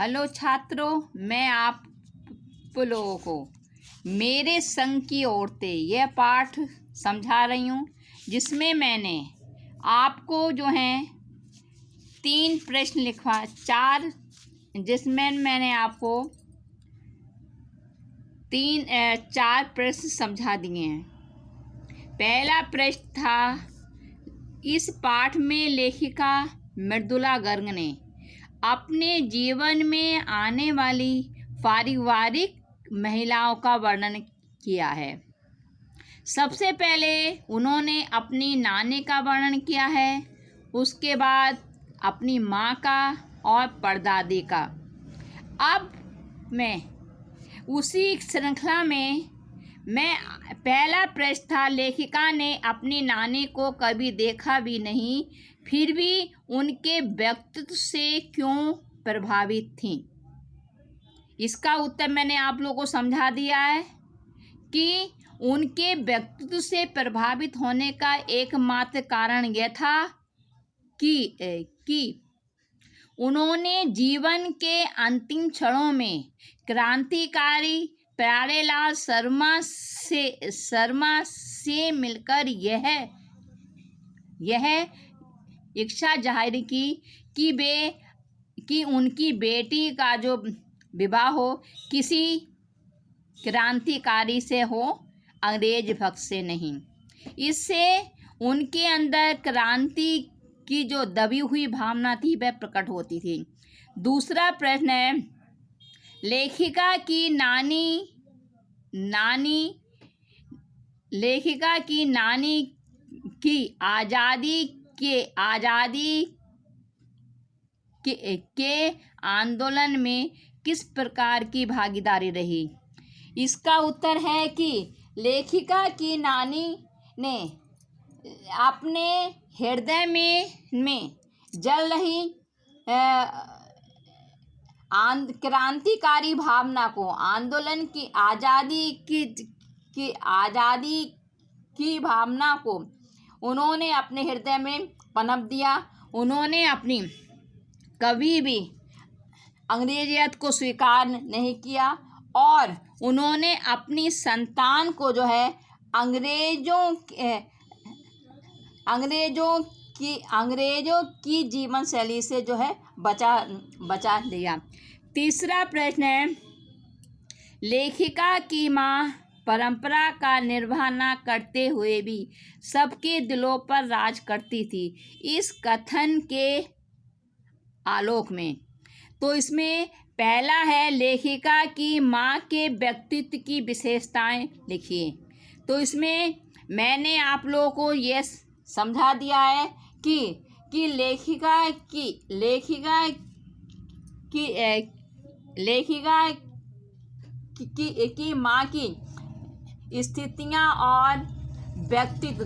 Hello छात्रों, मैं आप लोगों को मेरे संग की औरतें यह पाठ समझा रही हूँ, जिसमें मैंने आपको जो हैं 3 प्रश्न लिखवा 4 जिसमें मैंने आपको 4 प्रश्न समझा दिए हैं। पहला प्रश्न था, इस पाठ में लेखिका मृदुला गर्ग ने अपने जीवन में आने वाली पारिवारिक महिलाओं का वर्णन किया है। सबसे पहले उन्होंने अपनी नानी का वर्णन किया है, उसके बाद अपनी माँ का और परदादी का। अब मैं उसी श्रृंखला में पहला प्रश्न था, लेखिका ने अपनी नानी को कभी देखा भी नहीं, फिर भी उनके व्यक्तित्व से क्यों प्रभावित थी। इसका उत्तर मैंने आप लोगों को समझा दिया है कि उनके व्यक्तित्व से प्रभावित होने का एकमात्र कारण यह था कि उन्होंने जीवन के अंतिम क्षणों में क्रांतिकारी प्यारेलाल शर्मा से मिलकर यह इच्छा जाहिर की कि उनकी बेटी का जो विवाह हो किसी क्रांतिकारी से हो, अंग्रेज भक्त से नहीं। इससे उनके अंदर क्रांति की जो दबी हुई भावना थी वह प्रकट होती थी। दूसरा प्रश्न है, लेखिका की नानी की आज़ादी के आंदोलन में किस प्रकार की भागीदारी रही। इसका उत्तर है कि लेखिका की नानी ने अपने हृदय में जल रही क्रांतिकारी भावना को, आंदोलन की आज़ादी की भावना को उन्होंने अपने हृदय में पनप दिया। उन्होंने अपनी कभी भी अंग्रेजियत को स्वीकार नहीं किया और उन्होंने अपनी संतान को जो है अंग्रेजों की जीवन शैली से जो है बचा लिया। तीसरा प्रश्न है, लेखिका की माँ परंपरा का निर्वाह न करते हुए भी सबके दिलों पर राज करती थी। इस कथन के आलोक में तो इसमें पहला है, लेखिका की माँ के व्यक्तित्व की विशेषताएं लिखिए। तो इसमें मैंने आप लोगों को ये समझा दिया है कि लेखिका की माँ की स्थितियाँ और व्यक्तित्व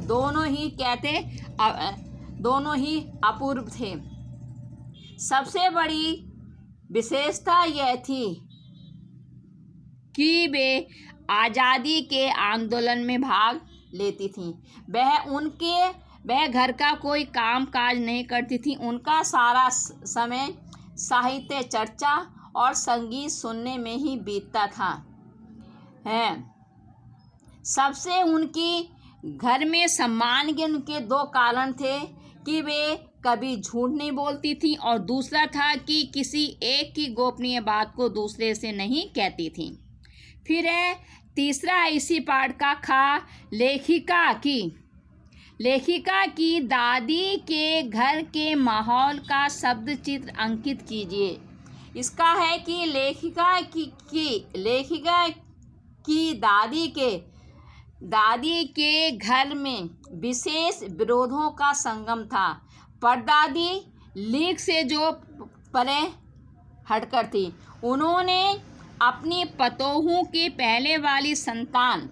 दोनों ही अपूर्व थे। सबसे बड़ी विशेषता यह थी कि वे आज़ादी के आंदोलन में भाग लेती थीं। वह घर का कोई काम काज नहीं करती थी। उनका सारा समय साहित्य चर्चा और संगीत सुनने में ही बीतता था। सबसे उनकी घर में सम्मान के उनके 2 कारण थे कि वे कभी झूठ नहीं बोलती थी और दूसरा था कि किसी एक की गोपनीय बात को दूसरे से नहीं कहती थी। फिर है तीसरा इसी पाठ का खा, लेखिका की दादी के घर के माहौल का शब्द चित्र अंकित कीजिए। इसका है कि लेखिका की दादी के घर में विशेष विरोधों का संगम था। परदादी लीग से जो परे हटकर थी। उन्होंने अपनी पतोहू की पहले वाली संतान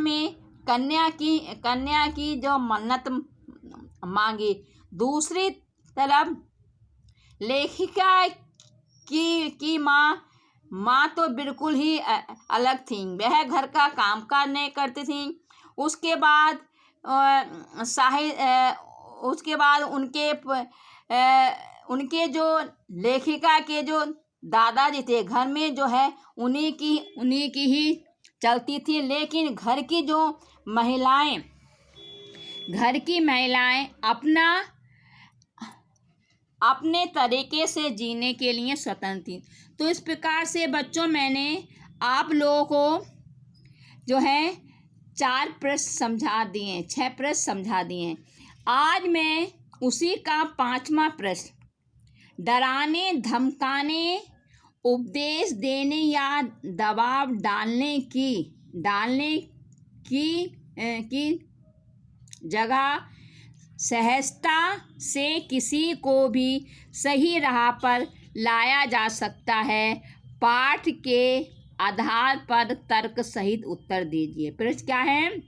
में कन्या की जो मन्नत मांगी। दूसरी तरफ लेखिका की माँ तो बिल्कुल ही अलग थी। वह घर का कामकाज नहीं करती थी। उसके बाद उसके बाद उनके जो लेखिका के जो दादाजी थे, घर में जो है उन्हीं की ही चलती थी। लेकिन घर की महिलाएं अपने तरीके से जीने के लिए स्वतंत्र थी। तो इस प्रकार से बच्चों मैंने आप लोगों को जो है 4 प्रश्न समझा दिए, 6 प्रश्न समझा दिए। आज मैं उसी का 5वां प्रश्न, डराने धमकाने, उपदेश देने या दबाव डालने की जगह सहजता से किसी को भी सही राह पर लाया जा सकता है, पाठ के आधार पर तर्क सहित उत्तर दीजिए। प्रश्न क्या है?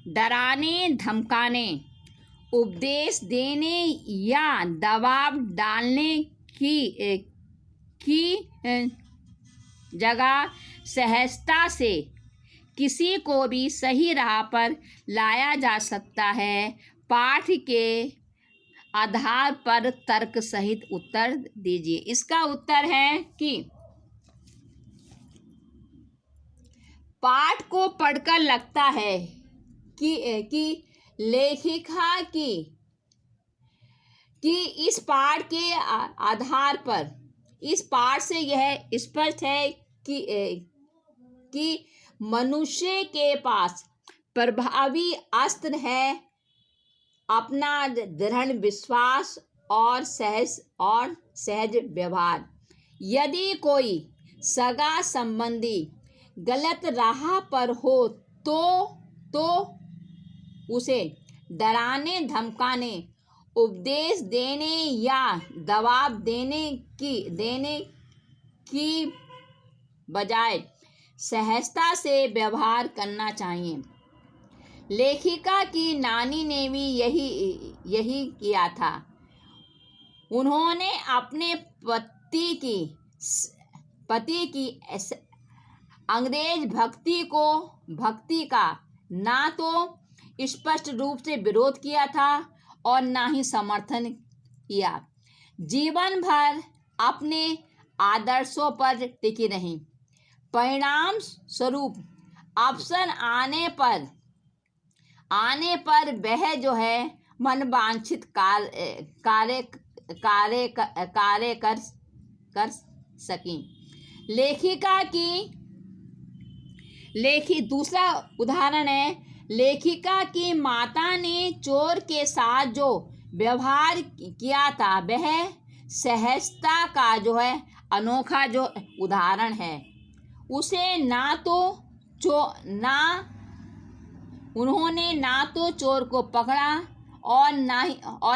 डराने धमकाने, उपदेश देने या दबाव डालने की जगह सहजता से किसी को भी सही राह पर लाया जा सकता है, पाठ के आधार पर तर्क सहित उत्तर दीजिए। इसका उत्तर है कि पाठ को पढ़कर लगता है कि लेखिका की इस पाठ के आधार पर, इस पाठ से यह स्पष्ट है कि मनुष्य के पास प्रभावी अस्त्र है अपना दृढ़ विश्वास और सहज व्यवहार। यदि कोई सगा संबंधी गलत राह पर हो तो उसे डराने धमकाने, उपदेश देने या दबाव देने की बजाय सहजता से व्यवहार करना चाहिए। लेखिका की नानी ने भी यही किया था। उन्होंने अपने पति की अंग्रेज भक्ति का ना तो स्पष्ट रूप से विरोध किया था और ना ही समर्थन किया। जीवन भर अपने आदर्शों पर टिकी रही। परिणाम स्वरूप अवसर आने पर वह जो है मनवांछित कार्य कर सकी। दूसरा उदाहरण है, लेखिका की माता ने चोर के साथ जो व्यवहार किया था वह सहजता का जो है अनोखा जो उदाहरण है। उन्होंने ना तो चोर को पकड़ा और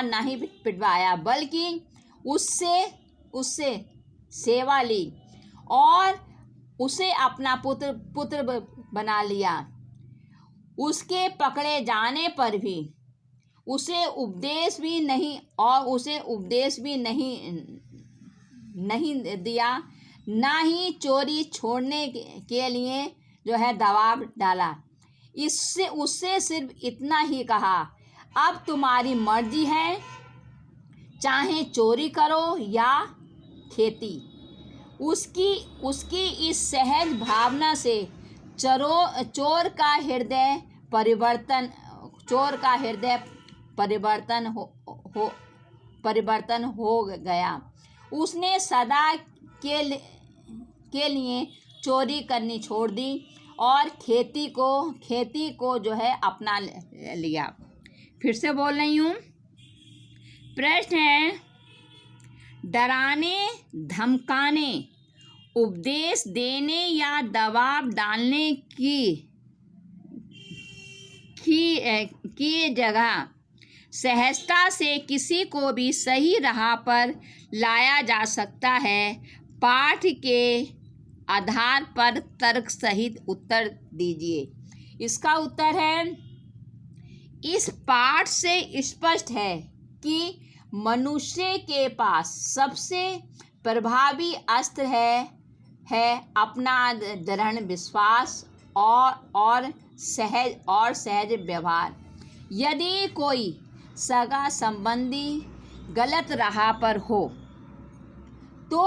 ना ही पिटवाया, बल्कि उससे सेवा ली और उसे अपना पुत्र बना लिया। उसके पकड़े जाने पर भी उसे उपदेश भी नहीं दिया, ना ही चोरी छोड़ने के लिए जो है दबाव डाला। उससे सिर्फ इतना ही कहा, अब तुम्हारी मर्जी है, चाहे चोरी करो या खेती। उसकी इस सहज भावना से चोर का हृदय परिवर्तन हो गया। उसने सदा के लिए चोरी करनी छोड़ दी और खेती को जो है अपना लिया। फिर से बोल रही हूँ। प्रश्न है, डराने धमकाने, उपदेश देने या दबाव डालने की जगह सहजता से किसी को भी सही राह पर लाया जा सकता है, पाठ के आधार पर तर्क सहित उत्तर दीजिए। इसका उत्तर है, इस पाठ से स्पष्ट है कि मनुष्य के पास सबसे प्रभावी अस्त्र है अपना दृढ़ विश्वास और सहज व्यवहार। यदि कोई सगा संबंधी गलत राह पर हो तो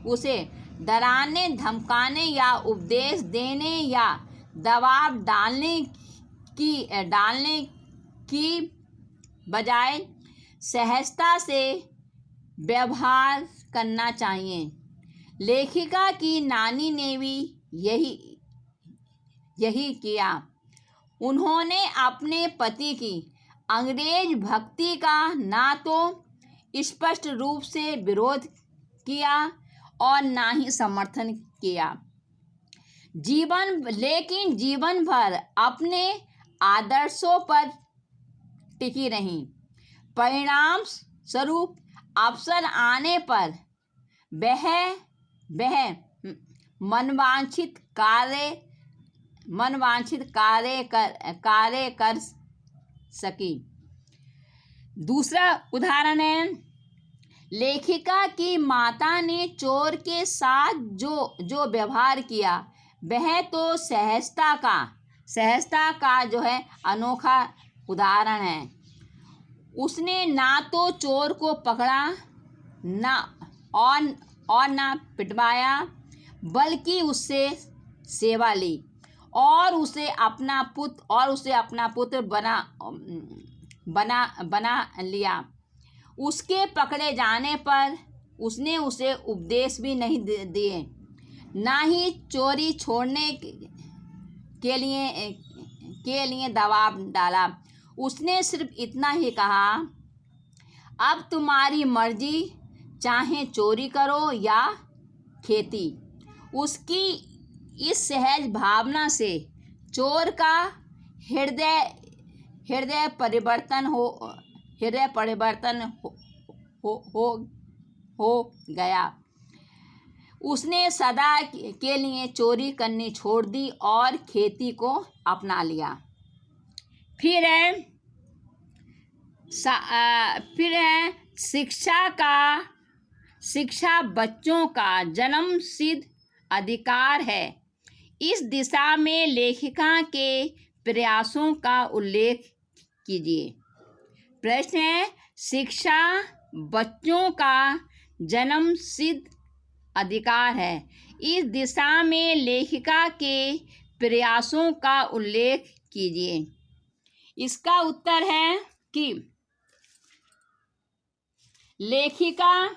उसे डराने, धमकाने या उपदेश देने या दबाव डालने की बजाय सहजता से व्यवहार करना चाहिए। लेखिका की नानी ने भी यही किया। उन्होंने अपने पति की अंग्रेज भक्ति का ना तो स्पष्ट रूप से विरोध किया और ना ही समर्थन किया, लेकिन जीवन भर अपने आदर्शों पर टिकी रहीं। परिणाम स्वरूप अवसर आने पर वह मनवांछित कार्य कर सकी। दूसरा उदाहरण है, लेखिका की माता ने चोर के साथ जो व्यवहार किया वह तो सहजता का जो है अनोखा उदाहरण है। उसने ना तो चोर को पकड़ा और ना पिटवाया, बल्कि उससे सेवा ली और उसे अपना पुत्र बना लिया। उसके पकड़े जाने पर उसने उसे उपदेश भी नहीं दिए, ना ही चोरी छोड़ने के लिए दबाव डाला। उसने सिर्फ इतना ही कहा, अब तुम्हारी मर्जी, चाहे चोरी करो या खेती। उसकी इस सहज भावना से चोर का हृदय परिवर्तन हो गया। उसने सदा के लिए चोरी करनी छोड़ दी और खेती को अपना लिया। फिर है शिक्षा बच्चों का जन्मसिद्ध अधिकार है। इस दिशा में लेखिका के प्रयासों का उल्लेख कीजिए। प्रश्न है, शिक्षा बच्चों का जन्मसिद्ध अधिकार है। इस दिशा में लेखिका के प्रयासों का उल्लेख कीजिए। इसका उत्तर है कि लेखिका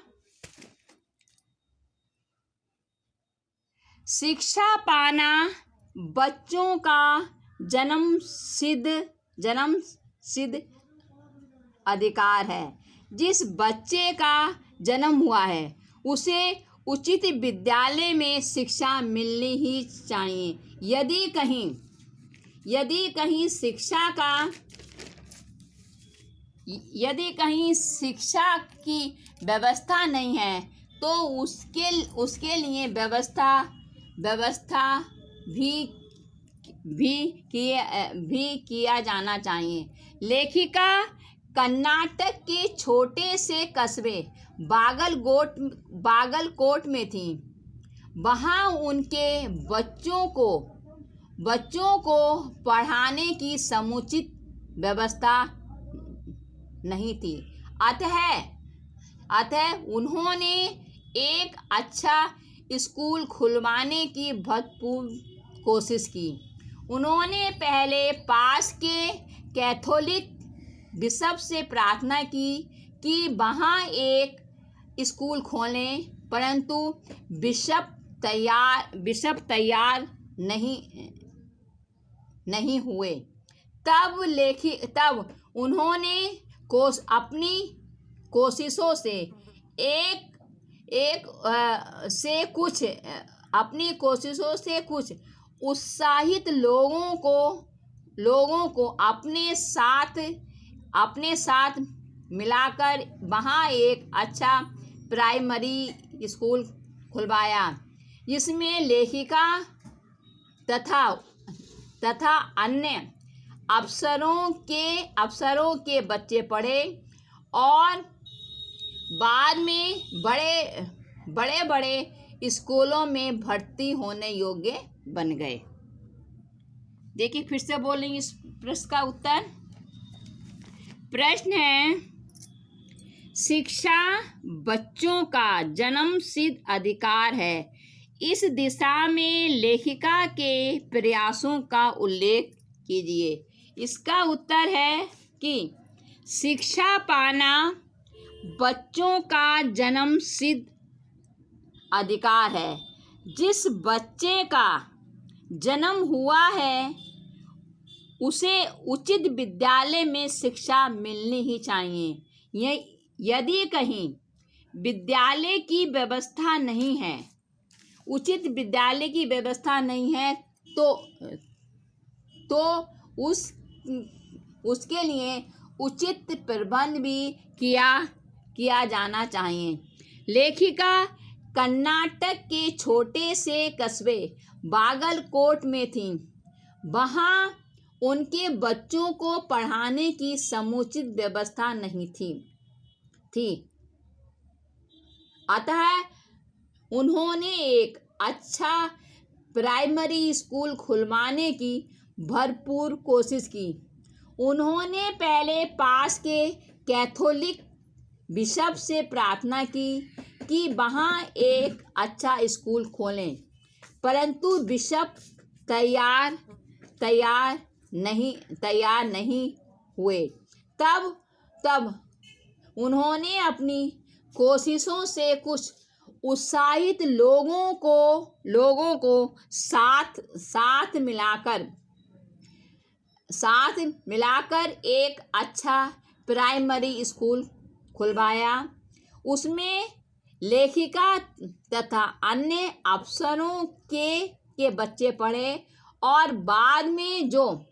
शिक्षा पाना बच्चों का जन्मसिद्ध अधिकार है। जिस बच्चे का जन्म हुआ है उसे उचित विद्यालय में शिक्षा मिलनी ही चाहिए। यदि कहीं शिक्षा की व्यवस्था नहीं है तो उसके लिए व्यवस्था भी किया जाना चाहिए। लेखिका कर्नाटक के छोटे से कस्बे बागलकोट में थी। वहाँ उनके बच्चों को पढ़ाने की समुचित व्यवस्था नहीं थी। अतः उन्होंने एक अच्छा स्कूल खुलवाने की भरपूर कोशिश की। उन्होंने पहले पास के कैथोलिक बिशप से प्रार्थना की कि वहाँ एक स्कूल खोलें, परंतु बिशप तैयार नहीं हुए। तब उन्होंने अपनी कोशिशों से कुछ उत्साहित लोगों को अपने साथ मिलाकर वहाँ एक अच्छा प्राइमरी स्कूल खुलवाया, जिसमें लेखिका तथा अन्य अफसरों के बच्चे पढ़े और बाद में बड़े स्कूलों में भर्ती होने योग्य बन गए। देखिए, फिर से बोलेंगे इस प्रश्न का उत्तर। प्रश्न है, शिक्षा बच्चों का जन्मसिद्ध अधिकार है। इस दिशा में लेखिका के प्रयासों का उल्लेख कीजिए। इसका उत्तर है कि शिक्षा पाना बच्चों का जन्मसिद्ध अधिकार है। जिस बच्चे का जन्म हुआ है उसे उचित विद्यालय में शिक्षा मिलनी ही चाहिए। यदि कहीं विद्यालय की व्यवस्था नहीं है, उचित विद्यालय की व्यवस्था नहीं है तो उसके लिए उचित प्रबंध भी किया जाना चाहिए। लेखिका कर्नाटक के छोटे से कस्बे बागलकोट में थीं। वहाँ उनके बच्चों को पढ़ाने की समुचित व्यवस्था नहीं थी। अतः उन्होंने एक अच्छा प्राइमरी स्कूल खुलवाने की भरपूर कोशिश की। उन्होंने पहले पास के कैथोलिक बिशप से प्रार्थना की कि वहाँ एक अच्छा स्कूल खोलें, परंतु बिशप तैयार नहीं हुए। तब उन्होंने अपनी कोशिशों से कुछ उत्साहित लोगों को साथ मिलाकर एक अच्छा प्राइमरी स्कूल खुलवाया। उसमें लेखिका तथा अन्य अफसरों के बच्चे पढ़े और बाद में जो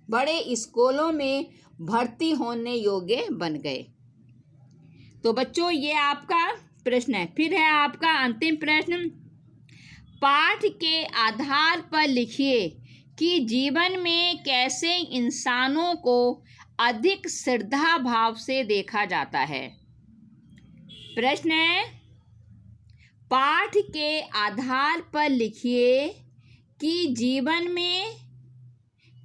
बड़े स्कूलों में भर्ती होने योग्य बन गए। तो बच्चों, ये आपका प्रश्न है। फिर है आपका अंतिम प्रश्न, पाठ के आधार पर लिखिए कि जीवन में कैसे इंसानों को अधिक श्रद्धा भाव से देखा जाता है। प्रश्न है, पाठ के आधार पर लिखिए कि जीवन में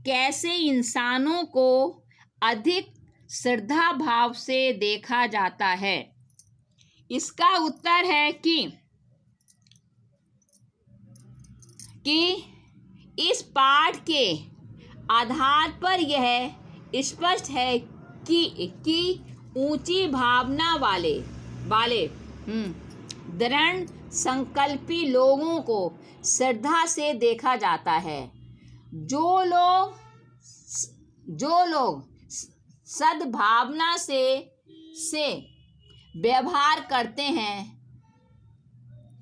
कैसे इंसानों को अधिक श्रद्धा भाव से देखा जाता है। इसका उत्तर है कि इस पाठ के आधार पर यह स्पष्ट है कि ऊंची भावना वाले दृढ़ संकल्पी लोगों को श्रद्धा से देखा जाता है। जो लोग सद्भावना से व्यवहार करते हैं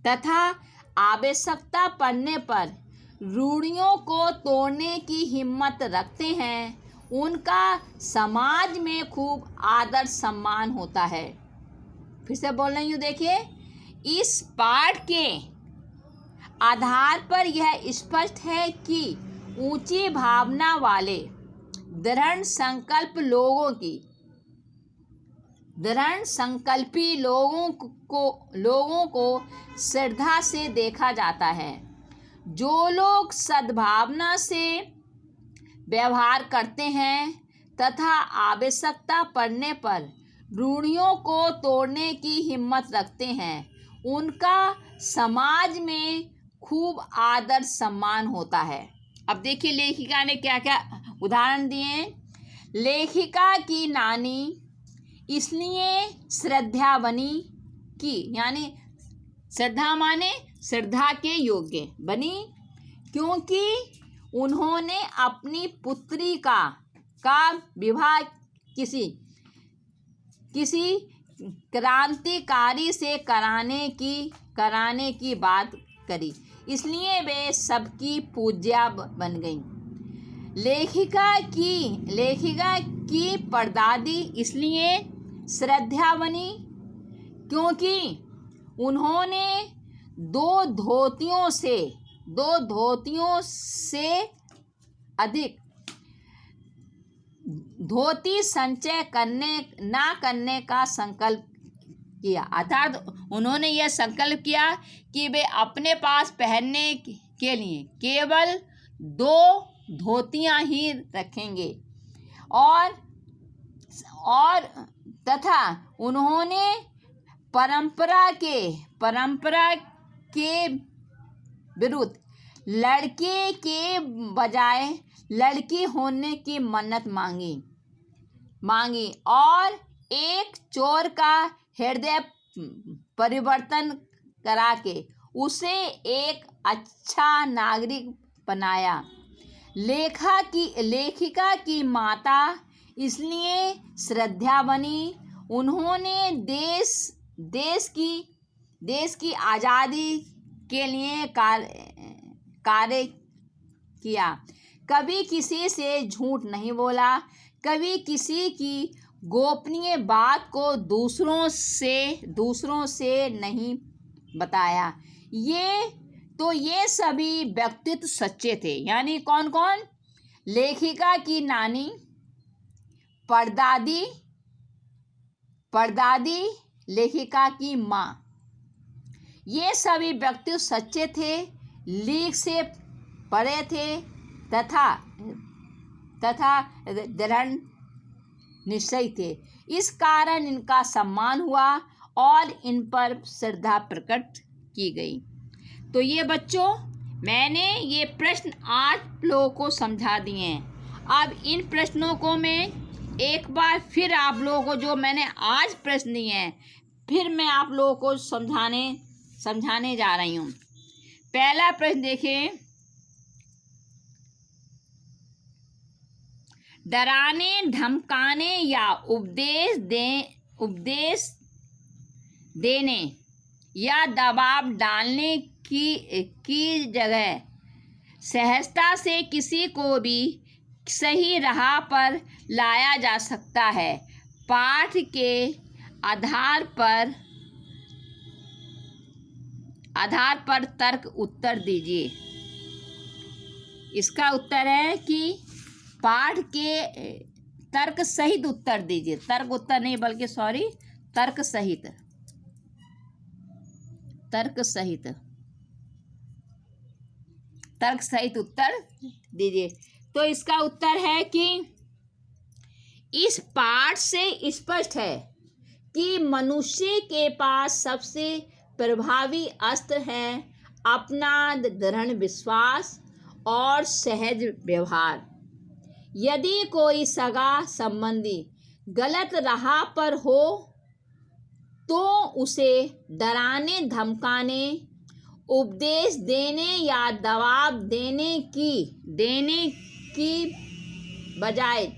तथा आवश्यकता पड़ने पर रूढ़ियों को तोड़ने की हिम्मत रखते हैं, उनका समाज में खूब आदर सम्मान होता है। फिर से बोल रही हूँ, देखिए, इस पाठ के आधार पर यह स्पष्ट है कि ऊंची भावना वाले दृढ़ संकल्पी लोगों को श्रद्धा से देखा जाता है। जो लोग सद्भावना से व्यवहार करते हैं तथा आवश्यकता पड़ने पर रूढ़ियों को तोड़ने की हिम्मत रखते हैं, उनका समाज में खूब आदर सम्मान होता है। अब देखिए लेखिका ने क्या क्या उदाहरण दिए। लेखिका की नानी इसलिए श्रद्धा बनी कि, यानी श्रद्धा माने श्रद्धा के योग्य बनी, क्योंकि उन्होंने अपनी पुत्री का विवाह किसी क्रांतिकारी से कराने की बात करी, इसलिए वे सबकी पूज्या बन गईं। लेखिका की परदादी इसलिए श्रद्धा बनी क्योंकि उन्होंने दो धोतियों से अधिक धोती संचय करने का संकल्प किया। अर्थात उन्होंने यह संकल्प किया कि वे अपने पास पहनने के लिए केवल 2 धोतियां ही रखेंगे और तथा उन्होंने परंपरा के विरुद्ध लड़के के बजाय लड़की होने की मन्नत मांगी और एक चोर का हृदय परिवर्तन करा के उसे एक अच्छा नागरिक बनाया। लेखिका की माता इसलिए श्रद्धा बनी। उन्होंने देश की आज़ादी के लिए कार्य किया, कभी किसी से झूठ नहीं बोला, कभी किसी की गोपनीय बात को दूसरों से नहीं बताया। ये सभी व्यक्तित्व सच्चे थे। यानी कौन कौन? लेखिका की नानी, परदादी, लेखिका की माँ, ये सभी व्यक्तित्व सच्चे थे, लीक से परे थे तथा दृढ़ निश्चय थे। इस कारण इनका सम्मान हुआ और इन पर श्रद्धा प्रकट की गई। तो ये बच्चों, मैंने ये प्रश्न आप लोगों को समझा दिए हैं। अब इन प्रश्नों को मैं एक बार फिर आप लोगों को, जो मैंने आज प्रश्न दिए हैं, फिर मैं आप लोगों को समझाने जा रही हूँ। पहला प्रश्न देखें। डराने, धमकाने या उपदेश देने या दबाव डालने की जगह सहजता से किसी को भी सही राह पर लाया जा सकता है। पाठ के आधार पर तर्क उत्तर दीजिए। इसका उत्तर है कि पाठ के तर्क सहित उत्तर दीजिए। तर्क उत्तर नहीं बल्कि तर्क सहित उत्तर दीजिए। तो इसका उत्तर है कि इस पाठ से स्पष्ट है कि मनुष्य के पास सबसे प्रभावी अस्त्र है अपना दृढ़ विश्वास और सहज व्यवहार। यदि कोई सगा संबंधी गलत राह पर हो तो उसे डराने, धमकाने, उपदेश देने या दबाव देने की बजाय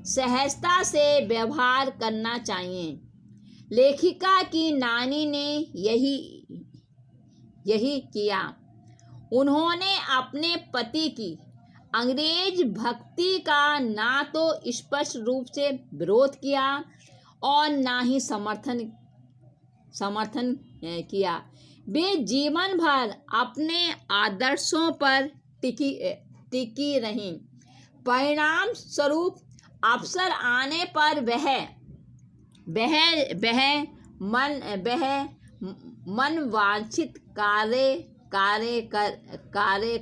सहजता से व्यवहार करना चाहिए। लेखिका की नानी ने यही किया। उन्होंने अपने पति की अंग्रेज भक्ति का ना तो स्पष्ट रूप से विरोध किया और ना ही समर्थन किया। वे जीवन भर अपने आदर्शों पर टिकी रहीं। परिणाम स्वरूप अवसर आने पर वह मन वांछित कार्य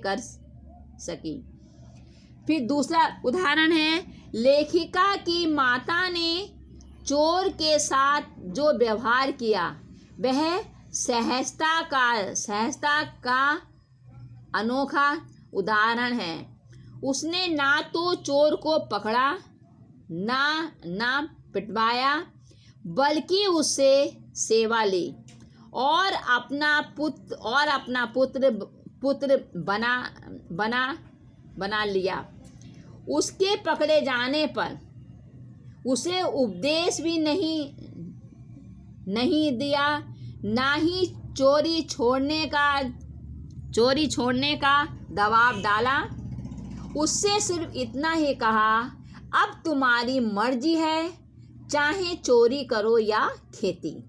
कर सकी। फिर दूसरा उदाहरण है, लेखिका की माता ने चोर के साथ जो व्यवहार किया वह सहजता का अनोखा उदाहरण है। उसने ना तो चोर को पकड़ा, ना पिटवाया, बल्कि उससे सेवा ली और अपना पुत्र बना लिया। उसके पकड़े जाने पर उसे उपदेश भी नहीं दिया, ना ही चोरी छोड़ने का दबाव डाला। उससे सिर्फ इतना ही कहा, अब तुम्हारी मर्जी है, चाहे चोरी करो या खेती।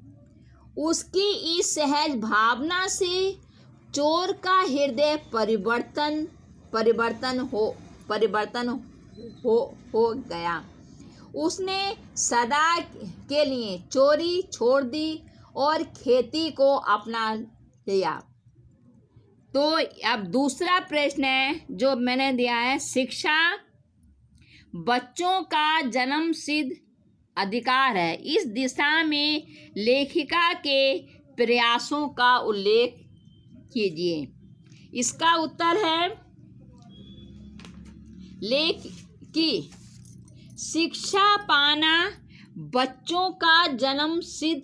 उसकी इस सहज भावना से चोर का हृदय परिवर्तन हो गया। उसने सदा के लिए चोरी छोड़ दी और खेती को अपना लिया। तो अब दूसरा प्रश्न है जो मैंने दिया है, शिक्षा बच्चों का जन्मसिद्ध अधिकार है, इस दिशा में लेखिका के प्रयासों का उल्लेख कीजिए। इसका उत्तर है कि शिक्षा पाना बच्चों का जन्मसिद्ध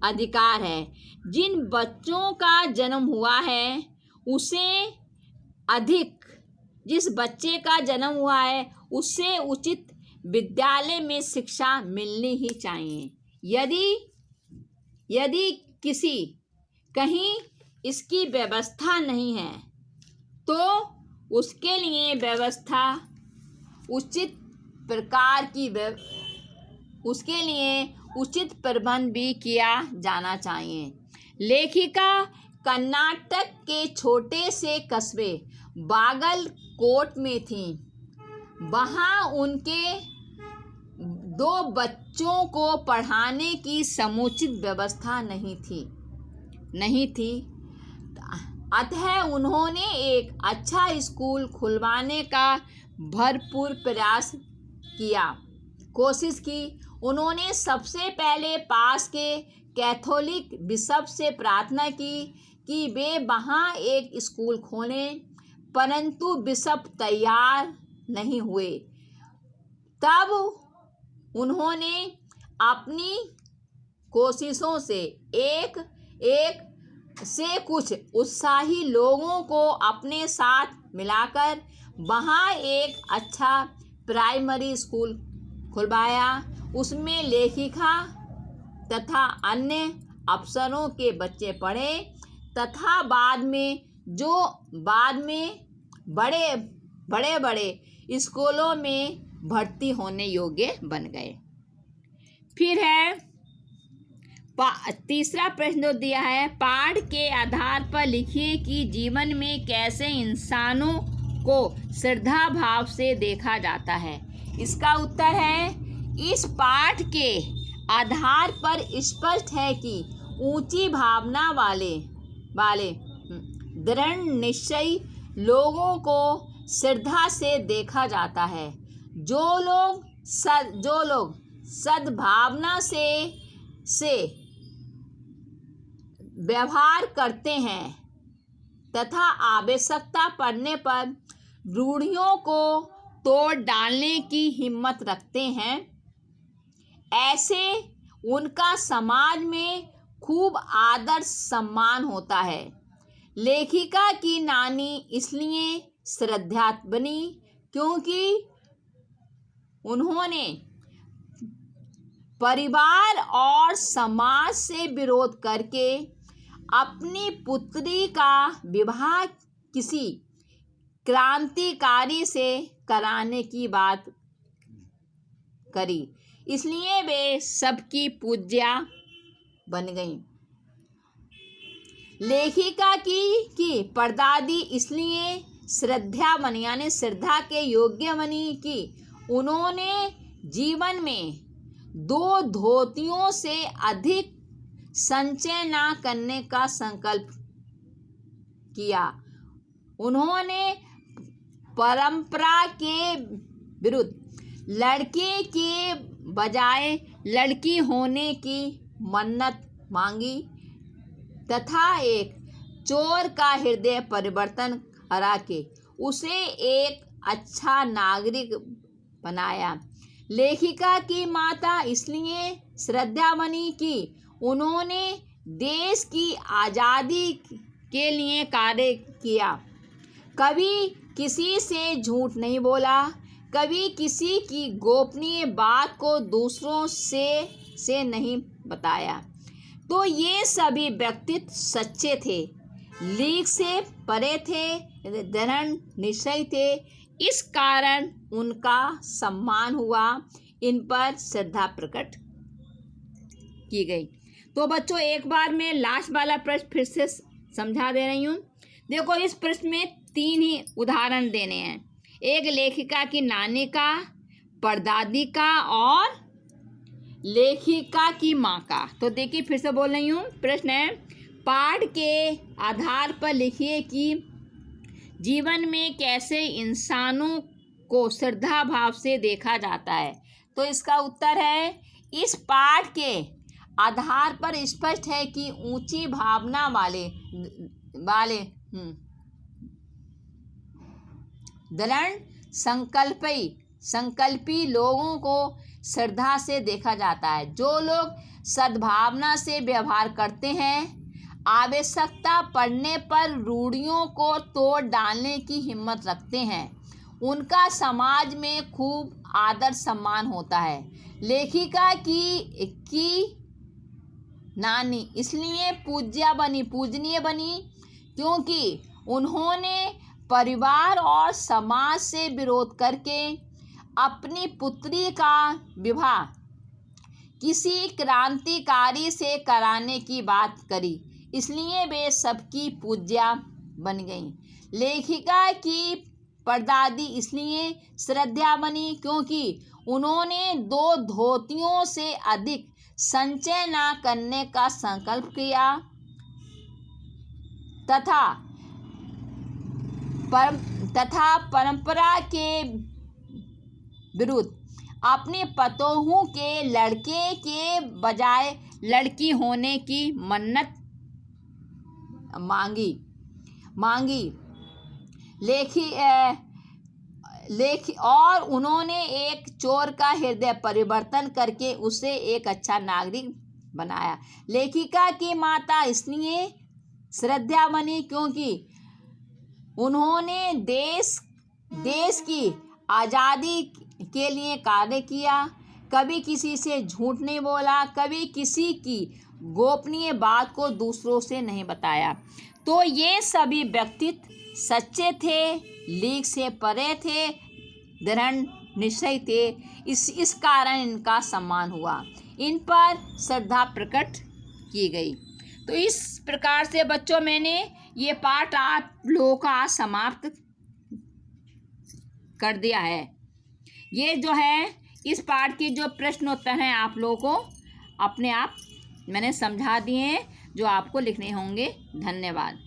अधिकार है। जिन बच्चों का जन्म हुआ है उसे जिस बच्चे का जन्म हुआ है उससे उचित विद्यालय में शिक्षा मिलनी ही चाहिए। यदि कहीं इसकी व्यवस्था नहीं है तो उसके लिए व्यवस्था उसके लिए उचित प्रबंध भी किया जाना चाहिए। लेखिका कर्नाटक के छोटे से कस्बे बागलकोट में थी। वहाँ उनके 2 बच्चों को पढ़ाने की समुचित व्यवस्था नहीं थी। अतः उन्होंने एक अच्छा स्कूल खुलवाने का भरपूर कोशिश की। उन्होंने सबसे पहले पास के कैथोलिक बिशप से प्रार्थना की कि वे वहाँ एक स्कूल खोलें, परंतु बिशप तैयार नहीं हुए। तब उन्होंने अपनी कोशिशों से कुछ उत्साही लोगों को अपने साथ मिलाकर वहाँ एक अच्छा प्राइमरी स्कूल खुलवाया। उसमें लेखिका तथा अन्य अफसरों के बच्चे पढ़े तथा बाद में बड़े स्कूलों में भर्ती होने योग्य बन गए। फिर है तीसरा प्रश्न जो दिया है, पाठ के आधार पर लिखिए कि जीवन में कैसे इंसानों को श्रद्धा भाव से देखा जाता है। इसका उत्तर है, इस पाठ के आधार पर स्पष्ट है कि ऊंची भावना वाले दृढ़ निश्चयी लोगों को श्रद्धा से देखा जाता है। जो लोग सद्भावना से व्यवहार करते हैं तथा आवश्यकता पड़ने पर रूढ़ियों को तोड़ डालने की हिम्मत रखते हैं, ऐसे उनका समाज में खूब आदर सम्मान होता है। लेखिका की नानी इसलिए श्रद्धा बनी क्योंकि उन्होंने परिवार और समाज से विरोध करके अपनी पुत्री का विवाह किसी क्रांतिकारी से कराने की बात करी, इसलिए वे सबकी पूज्या बन गईं। लेखिका की परदादी इसलिए श्रद्धा बनी यानी श्रद्धा के योग्य बनी कि उन्होंने जीवन में 2 धोतियों से अधिक संचय न करने का संकल्प किया। उन्होंने परंपरा के विरुद्ध लड़के के बजाय लड़की होने की मन्नत मांगी तथा एक चोर का हृदय परिवर्तन करा के उसे एक अच्छा नागरिक बनाया। लेखिका की माता इसलिए श्रद्धा बनी कि उन्होंने देश की आज़ादी के लिए कार्य किया, कभी किसी से झूठ नहीं बोला, कभी किसी की गोपनीय बात को दूसरों से नहीं बताया। तो ये सभी व्यक्तित्व सच्चे थे, लीक से परे थे, दृढ़ निश्चय थे, इस कारण उनका सम्मान हुआ, इन पर श्रद्धा प्रकट की गई। तो बच्चों एक बार मैं लास्ट वाला प्रश्न फिर से समझा दे रही हूँ। देखो इस प्रश्न में 3 ही उदाहरण देने हैं, एक लेखिका की नानी का, परदादी का और लेखिका की माँ का। तो देखिए फिर से बोल रही हूँ, प्रश्न है पाठ के आधार पर लिखिए कि जीवन में कैसे इंसानों को श्रद्धा भाव से देखा जाता है। तो इसका उत्तर है, इस पाठ के आधार पर स्पष्ट है कि ऊंची भावना वाले दृढ़ संकल्पी लोगों को श्रद्धा से देखा जाता है। जो लोग सद्भावना से व्यवहार करते हैं, आवश्यकता पड़ने पर रूढ़ियों को तोड़ डालने की हिम्मत रखते हैं, उनका समाज में खूब आदर सम्मान होता है। लेखिका की नानी इसलिए पूजनीय बनी क्योंकि उन्होंने परिवार और समाज से विरोध करके अपनी पुत्री का विवाह किसी क्रांतिकारी से कराने की बात करी, इसलिए वे सबकी पूज्या बन गईं। लेखिका की परदादी इसलिए श्रद्धा बनी क्योंकि उन्होंने 2 धोतियों से अधिक संचय न करने का संकल्प किया तथा परंपरा के विरुद्ध अपने पतोहू के लड़के के बजाय लड़की होने की मन्नत मांगी। और उन्होंने एक चोर का हृदय परिवर्तन करके उसे एक अच्छा नागरिक बनाया। लेखिका की माता इसलिए श्रद्धा बनी क्योंकि उन्होंने देश की आज़ादी के लिए कार्य किया, कभी किसी से झूठ नहीं बोला, कभी किसी की गोपनीय बात को दूसरों से नहीं बताया। तो ये सभी व्यक्तित्व सच्चे थे, लीक से परे थे, दृढ़ निश्चय थे। इस कारण इनका सम्मान हुआ, इन पर श्रद्धा प्रकट की गई। तो इस प्रकार से बच्चों मैंने ये पाठ आप लोगों का समाप्त कर दिया है। ये जो है इस पाठ के जो प्रश्न उत्तर हैं आप लोगों को अपने आप मैंने समझा दिए हैं, जो आपको लिखने होंगे। धन्यवाद।